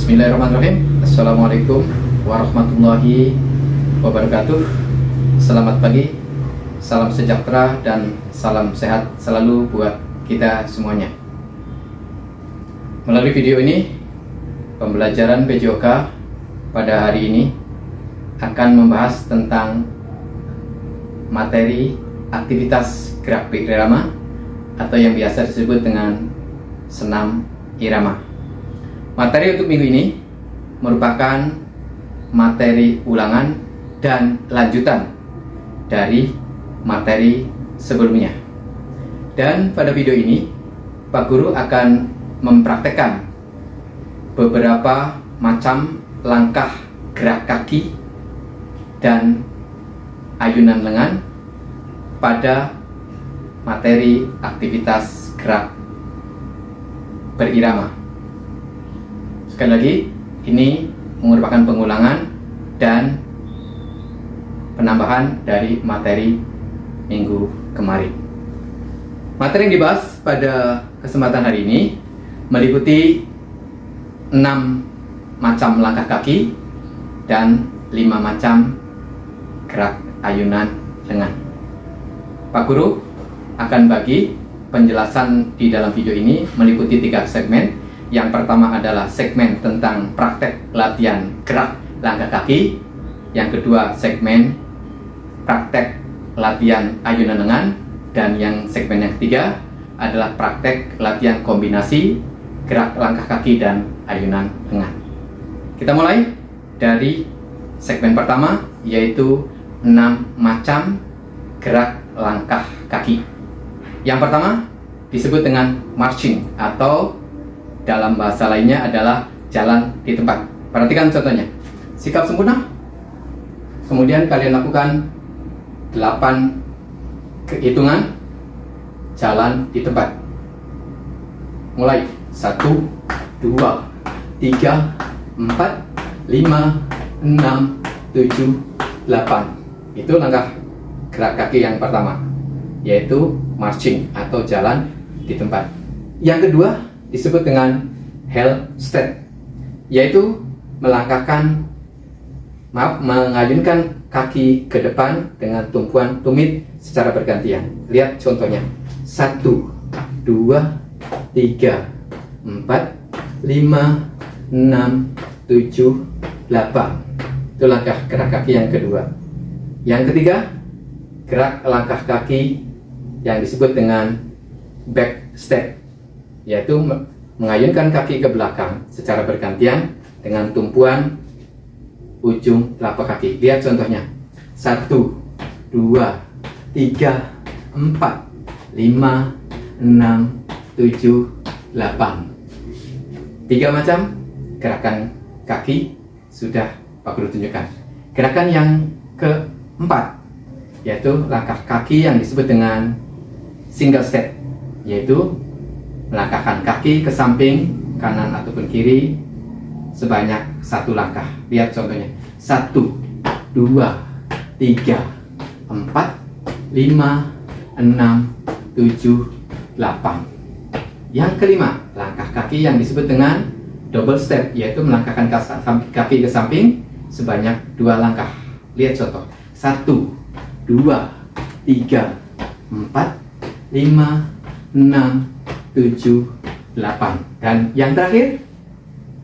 Bismillahirrahmanirrahim. Assalamualaikum warahmatullahi wabarakatuh. Selamat pagi, salam sejahtera dan salam sehat selalu buat kita semuanya. Melalui video ini, pembelajaran PJOK pada hari ini akan membahas tentang materi aktivitas gerak irama atau yang biasa disebut dengan senam irama. Materi untuk minggu ini merupakan materi ulangan dan lanjutan dari materi sebelumnya. Dan pada video ini, Pak Guru akan mempraktekkan beberapa macam langkah gerak kaki dan ayunan lengan pada materi aktivitas gerak berirama. Sekali lagi, ini merupakan pengulangan dan penambahan dari materi minggu kemarin. Materi yang dibahas pada kesempatan hari ini meliputi 6 macam langkah kaki dan 5 macam gerak ayunan lengan. Pak Guru akan bagi penjelasan di dalam video ini meliputi 3 segmen. Yang pertama adalah segmen tentang praktek latihan gerak langkah kaki. Yang kedua segmen praktek latihan ayunan lengan. Dan yang segmen yang ketiga adalah praktek latihan kombinasi gerak langkah kaki dan ayunan lengan. Kita mulai dari segmen pertama, yaitu 6 macam gerak langkah kaki. Yang pertama disebut dengan marching atau dalam bahasa lainnya adalah jalan di tempat. Perhatikan contohnya. Sikap sempurna. Kemudian kalian lakukan 8 hitungan jalan di tempat. Mulai 1, 2, 3, 4, 5, 6, 7, 8. Itu langkah gerak kaki yang pertama, yaitu marching atau jalan di tempat. Yang kedua disebut dengan heel step, yaitu mengayunkan kaki ke depan dengan tumpuan tumit secara bergantian. Lihat contohnya. 1, 2, 3, 4, 5, 6, 7, 8. Itu langkah gerak kaki yang kedua. Yang ketiga, gerak langkah kaki yang disebut dengan back step, yaitu mengayunkan kaki ke belakang secara bergantian dengan tumpuan ujung telapak kaki. Lihat contohnya. 1, 2, 3, 4, 5, 6, 7, 8. 3 macam gerakan kaki sudah Pak Guru tunjukkan. Gerakan yang keempat, yaitu langkah kaki yang disebut dengan single step, yaitu melangkahkan kaki ke samping kanan ataupun kiri sebanyak 1 langkah. Lihat contohnya. 1, 2, 3, 4, 5, 6, 7, 8. Yang kelima, langkah kaki yang disebut dengan double step, yaitu melangkahkan kaki ke samping sebanyak 2 langkah. Lihat contoh. 1, 2, 3, 4, 5, 6, 7, 8. Dan yang terakhir,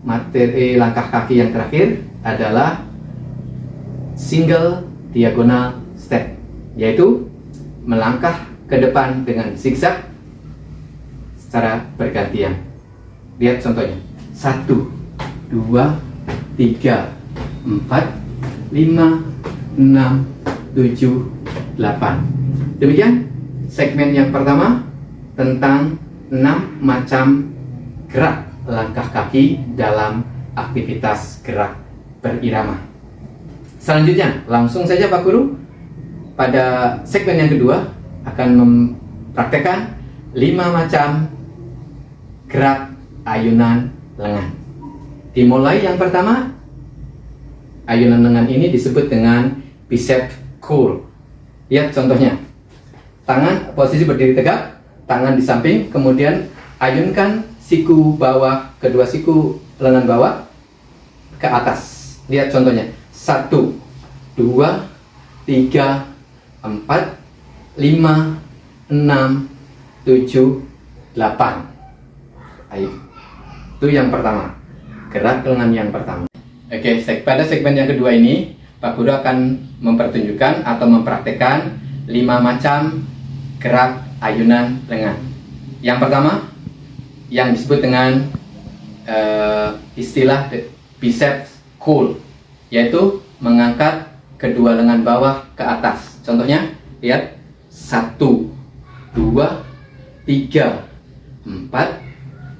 materi langkah kaki yang terakhir adalah single diagonal step, yaitu melangkah ke depan dengan zigzag secara bergantian. Lihat contohnya. 1, 2, 3, 4, 5, 6, 7, 8. Demikian segmen yang pertama tentang 6 macam gerak langkah kaki dalam aktivitas gerak berirama. Selanjutnya, langsung saja Pak Guru pada segmen yang kedua akan mempraktekkan 5 macam gerak ayunan lengan. Dimulai yang pertama, ayunan lengan ini disebut dengan bicep curl. Lihat contohnya. Tangan posisi berdiri tegak, tangan di samping, kemudian ayunkan siku bawah, kedua siku lengan bawah ke atas. Lihat contohnya. 1, 2, 3, 4, 5, 6, 7, 8. Ayo. Itu yang pertama. Gerak lengan yang pertama. Oke, pada segmen yang kedua ini, Pak Guru akan mempertunjukkan atau mempraktekkan 5 macam gerak ayunan lengan. Yang pertama, yang disebut dengan istilah biceps curl, yaitu mengangkat kedua lengan bawah ke atas. Contohnya, lihat. 1, 2, 3, 4,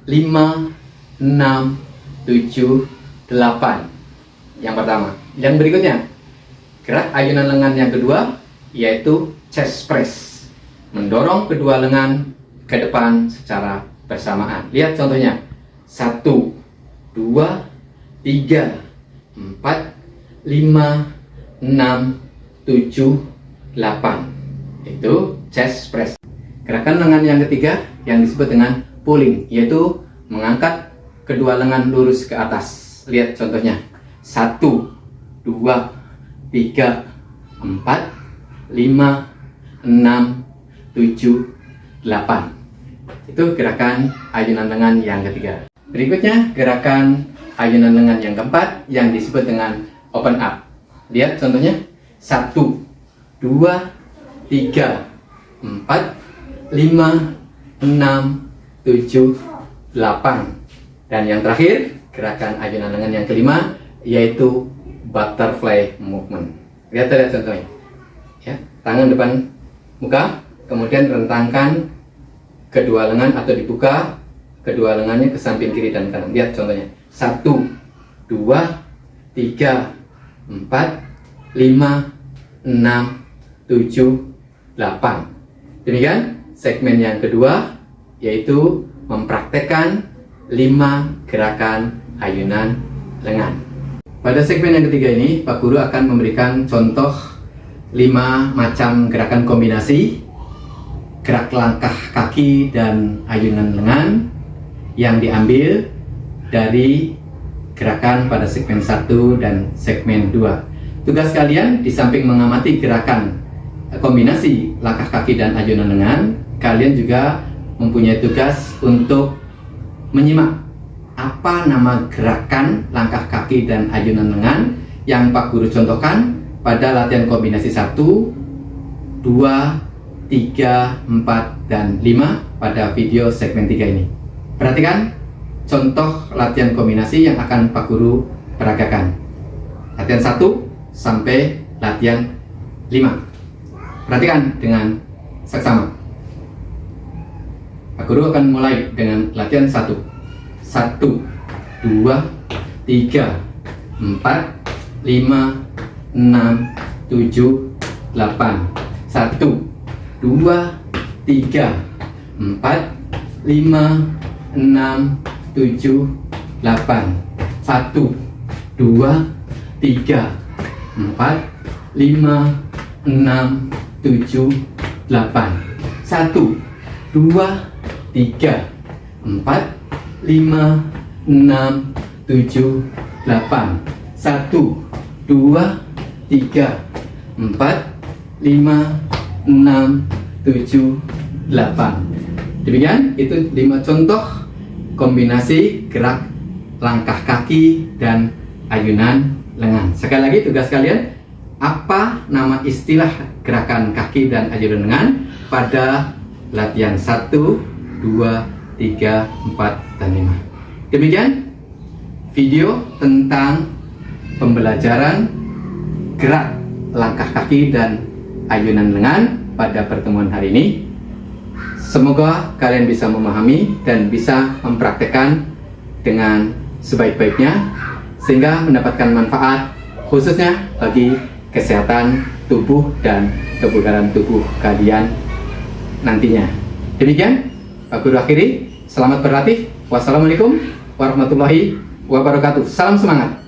5, 6, 7, 8. Yang pertama. Yang berikutnya, gerak ayunan lengan yang kedua, yaitu chest press. Mendorong kedua lengan ke depan secara bersamaan. Lihat contohnya. 1, 2, 3, 4, 5, 6, 7, 8. Itu chest press. Gerakan lengan yang ketiga yang disebut dengan pulling, yaitu mengangkat kedua lengan lurus ke atas. Lihat contohnya. 1, 2, 3, 4, 5, 6, 7, 8. Itu gerakan ayunan lengan yang ketiga. Berikutnya gerakan ayunan lengan yang keempat yang disebut dengan open up. Lihat contohnya. 1, 2, 3, 4, 5, 6, 7, 8. Dan yang terakhir, gerakan ayunan lengan yang kelima, yaitu butterfly movement. Lihat contohnya. Ya, tangan depan muka, kemudian rentangkan kedua lengan atau dibuka kedua lengannya ke samping kiri dan kanan. Lihat contohnya. 1, 2, 3, 4, 5, 6, 7, 8. Demikian segmen yang kedua, yaitu mempraktekkan 5 gerakan ayunan lengan. Pada segmen yang ketiga ini, Pak Guru akan memberikan contoh 5 macam gerakan kombinasi gerak langkah kaki dan ayunan lengan yang diambil dari gerakan pada segmen 1 dan segmen 2. Tugas kalian, di samping mengamati gerakan kombinasi langkah kaki dan ayunan lengan, kalian juga mempunyai tugas untuk menyimak apa nama gerakan langkah kaki dan ayunan lengan yang Pak Guru contohkan pada latihan kombinasi 1, 2, 3, 4, dan 5 pada video segmen 3 ini. Perhatikan contoh latihan kombinasi yang akan Pak Guru peragakan. Latihan 1 sampai latihan 5. Perhatikan dengan seksama. Pak Guru akan mulai dengan latihan 1. 1, 2, 3, 4, 5, 6, 7, 8. 1, 2, 3, 4, 5, 6, 7, 8. 1, 2, 3, 4, 5, 6, 7, 8. 1, 2, 3, 4, 5, 6, 7, 8. 1, 2, 3, 4, 5, 6, 7, 8. Demikian, itu 5 contoh kombinasi gerak langkah kaki dan ayunan lengan. Sekali lagi tugas kalian, apa nama istilah gerakan kaki dan ayunan lengan pada latihan 1, 2, 3, 4, dan 5. Demikian video tentang pembelajaran gerak langkah kaki dan ayunan lengan pada pertemuan hari ini. Semoga kalian bisa memahami dan bisa mempraktekkan dengan sebaik-baiknya sehingga mendapatkan manfaat khususnya bagi kesehatan tubuh dan kebugaran tubuh kalian nantinya. Demikian Pak Guru akhiri. Selamat berlatih. Wassalamualaikum warahmatullahi wabarakatuh. Salam semangat.